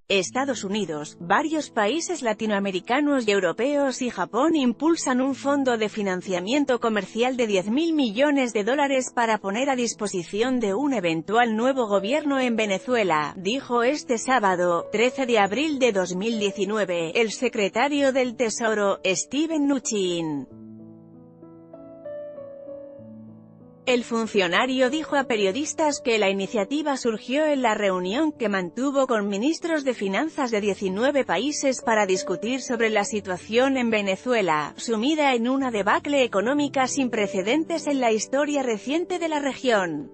Estados Unidos, varios países latinoamericanos y europeos y Japón impulsan un fondo de financiamiento comercial de $10.000 millones para poner a disposición de un eventual nuevo gobierno en Venezuela, dijo este sábado, 13 de abril de 2019, el secretario del Tesoro, Steven Mnuchin. El funcionario dijo a periodistas que la iniciativa surgió en la reunión que mantuvo con ministros de finanzas de 19 países para discutir sobre la situación en Venezuela, sumida en una debacle económica sin precedentes en la historia reciente de la región.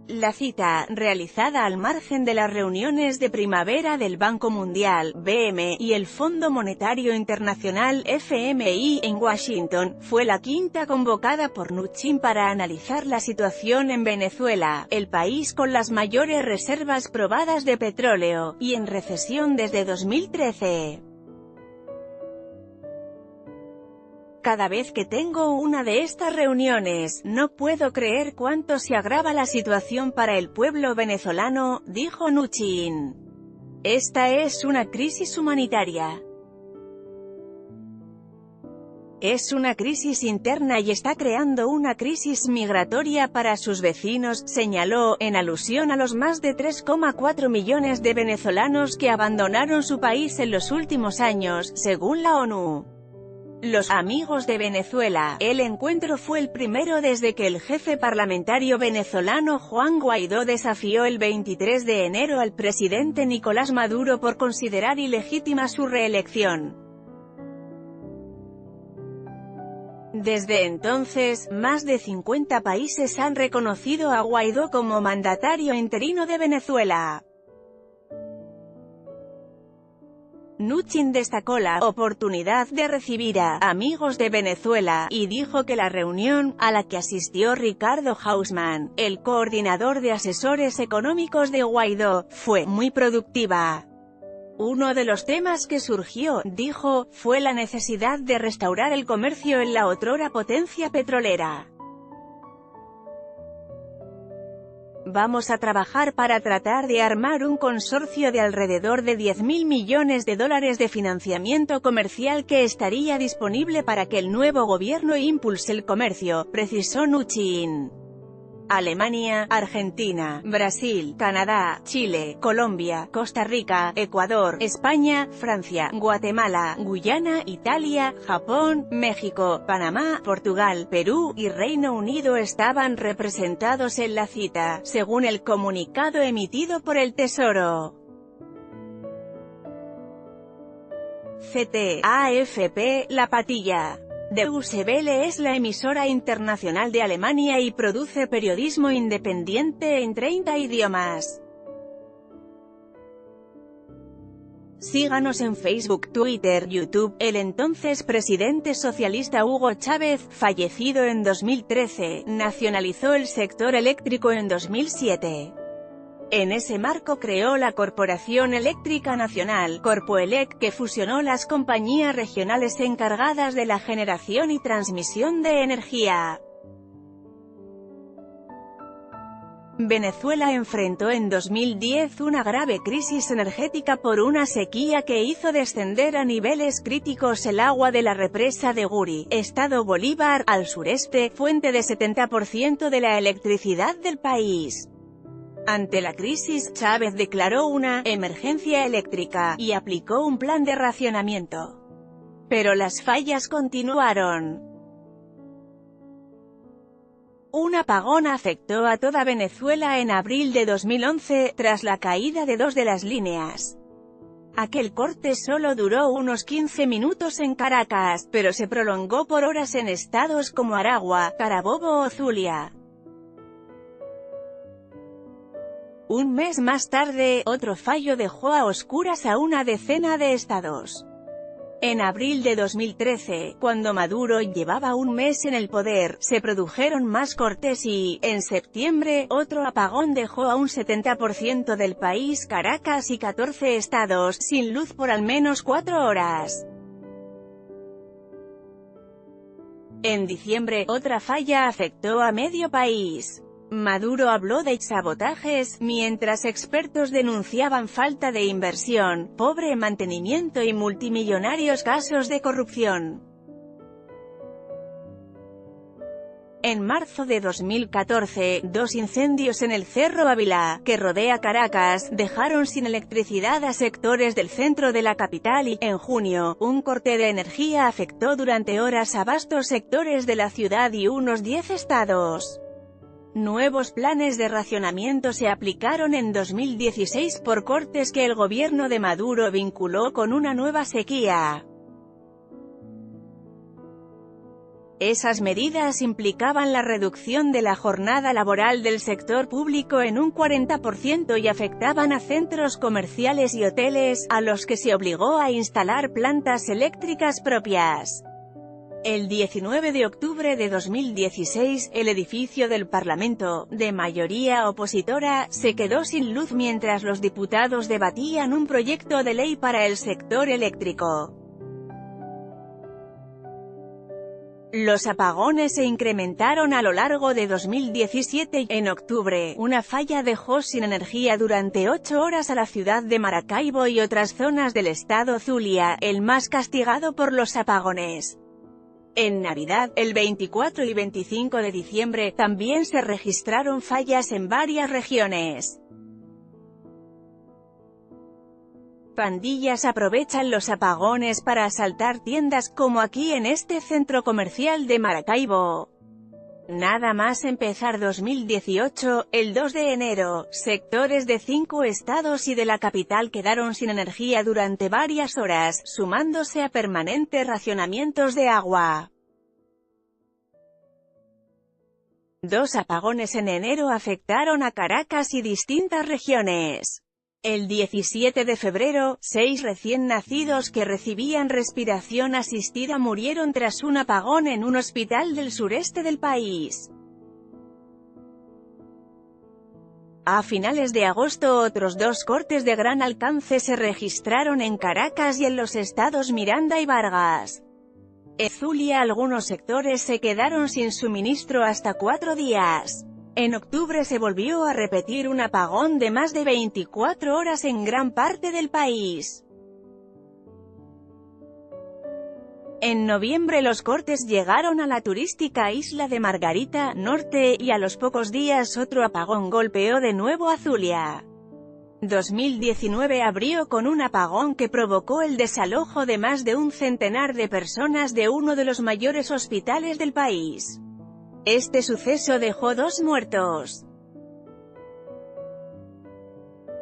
La cita, realizada al margen de las reuniones de primavera del Banco Mundial, BM, y el Fondo Monetario Internacional, FMI, en Washington, fue la quinta convocada por Mnuchin para analizar la situación en Venezuela, el país con las mayores reservas probadas de petróleo, y en recesión desde 2013. Cada vez que tengo una de estas reuniones, no puedo creer cuánto se agrava la situación para el pueblo venezolano, dijo Mnuchin. Esta es una crisis humanitaria. Es una crisis interna y está creando una crisis migratoria para sus vecinos, señaló, en alusión a los más de 3,4 millones de venezolanos que abandonaron su país en los últimos años, según la ONU. Los amigos de Venezuela. El encuentro fue el primero desde que el jefe parlamentario venezolano Juan Guaidó desafió el 23 de enero al presidente Nicolás Maduro por considerar ilegítima su reelección. Desde entonces, más de 50 países han reconocido a Guaidó como mandatario interino de Venezuela. Mnuchin destacó la oportunidad de recibir a amigos de Venezuela, y dijo que la reunión, a la que asistió Ricardo Hausmann, el coordinador de asesores económicos de Guaidó, fue muy productiva. Uno de los temas que surgió, dijo, fue la necesidad de restaurar el comercio en la otrora potencia petrolera. Vamos a trabajar para tratar de armar un consorcio de alrededor de $10.000 millones de financiamiento comercial que estaría disponible para que el nuevo gobierno impulse el comercio, precisó Mnuchin. Alemania, Argentina, Brasil, Canadá, Chile, Colombia, Costa Rica, Ecuador, España, Francia, Guatemala, Guyana, Italia, Japón, México, Panamá, Portugal, Perú y Reino Unido estaban representados en la cita, según el comunicado emitido por el Tesoro. AFP, La Patilla. Deutsche Welle es la emisora internacional de Alemania y produce periodismo independiente en 30 idiomas. Síganos en Facebook, Twitter, YouTube. El entonces presidente socialista Hugo Chávez, fallecido en 2013, nacionalizó el sector eléctrico en 2007. En ese marco creó la Corporación Eléctrica Nacional, Corpoelec, que fusionó las compañías regionales encargadas de la generación y transmisión de energía. Venezuela enfrentó en 2010 una grave crisis energética por una sequía que hizo descender a niveles críticos el agua de la represa de Guri, estado Bolívar, al sureste, fuente de 70% de la electricidad del país. Ante la crisis, Chávez declaró una emergencia eléctrica y aplicó un plan de racionamiento. Pero las fallas continuaron. Un apagón afectó a toda Venezuela en abril de 2011, tras la caída de 2 de las líneas. Aquel corte solo duró unos 15 minutos en Caracas, pero se prolongó por horas en estados como Aragua, Carabobo o Zulia. Un mes más tarde, otro fallo dejó a oscuras a una decena de estados. En abril de 2013, cuando Maduro llevaba un mes en el poder, se produjeron más cortes y, en septiembre, otro apagón dejó a un 70% del país, Caracas y 14 estados, sin luz por al menos 4 horas. En diciembre, otra falla afectó a medio país. Maduro habló de sabotajes, mientras expertos denunciaban falta de inversión, pobre mantenimiento y multimillonarios casos de corrupción. En marzo de 2014, dos incendios en el Cerro Ávila, que rodea Caracas, dejaron sin electricidad a sectores del centro de la capital y, en junio, un corte de energía afectó durante horas a vastos sectores de la ciudad y unos 10 estados. Nuevos planes de racionamiento se aplicaron en 2016 por cortes que el gobierno de Maduro vinculó con una nueva sequía. Esas medidas implicaban la reducción de la jornada laboral del sector público en un 40% y afectaban a centros comerciales y hoteles, a los que se obligó a instalar plantas eléctricas propias. El 19 de octubre de 2016, el edificio del Parlamento, de mayoría opositora, se quedó sin luz mientras los diputados debatían un proyecto de ley para el sector eléctrico. Los apagones se incrementaron a lo largo de 2017. En octubre, una falla dejó sin energía durante 8 horas a la ciudad de Maracaibo y otras zonas del estado Zulia, el más castigado por los apagones. En Navidad, el 24 y 25 de diciembre, también se registraron fallas en varias regiones. Pandillas aprovechan los apagones para asaltar tiendas, como aquí en este centro comercial de Maracaibo. Nada más empezar 2018, el 2 de enero, sectores de 5 estados y de la capital quedaron sin energía durante varias horas, sumándose a permanentes racionamientos de agua. 2 apagones en enero afectaron a Caracas y distintas regiones. El 17 de febrero, 6 recién nacidos que recibían respiración asistida murieron tras un apagón en un hospital del sureste del país. A finales de agosto otros 2 cortes de gran alcance se registraron en Caracas y en los estados Miranda y Vargas. En Zulia algunos sectores se quedaron sin suministro hasta 4 días. En octubre se volvió a repetir un apagón de más de 24 horas en gran parte del país. En noviembre los cortes llegaron a la turística isla de Margarita, Norte, y a los pocos días otro apagón golpeó de nuevo a Zulia. 2019 abrió con un apagón que provocó el desalojo de más de un centenar de personas de uno de los mayores hospitales del país. Este suceso dejó 2 muertos.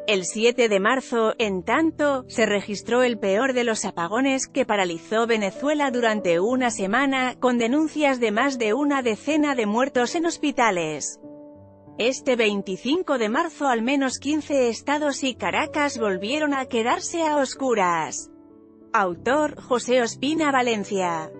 El 7 de marzo, en tanto, se registró el peor de los apagones, que paralizó Venezuela durante una semana, con denuncias de más de una decena de muertos en hospitales. Este 25 de marzo al menos 15 estados y Caracas volvieron a quedarse a oscuras. Autor, José Ospina Valencia.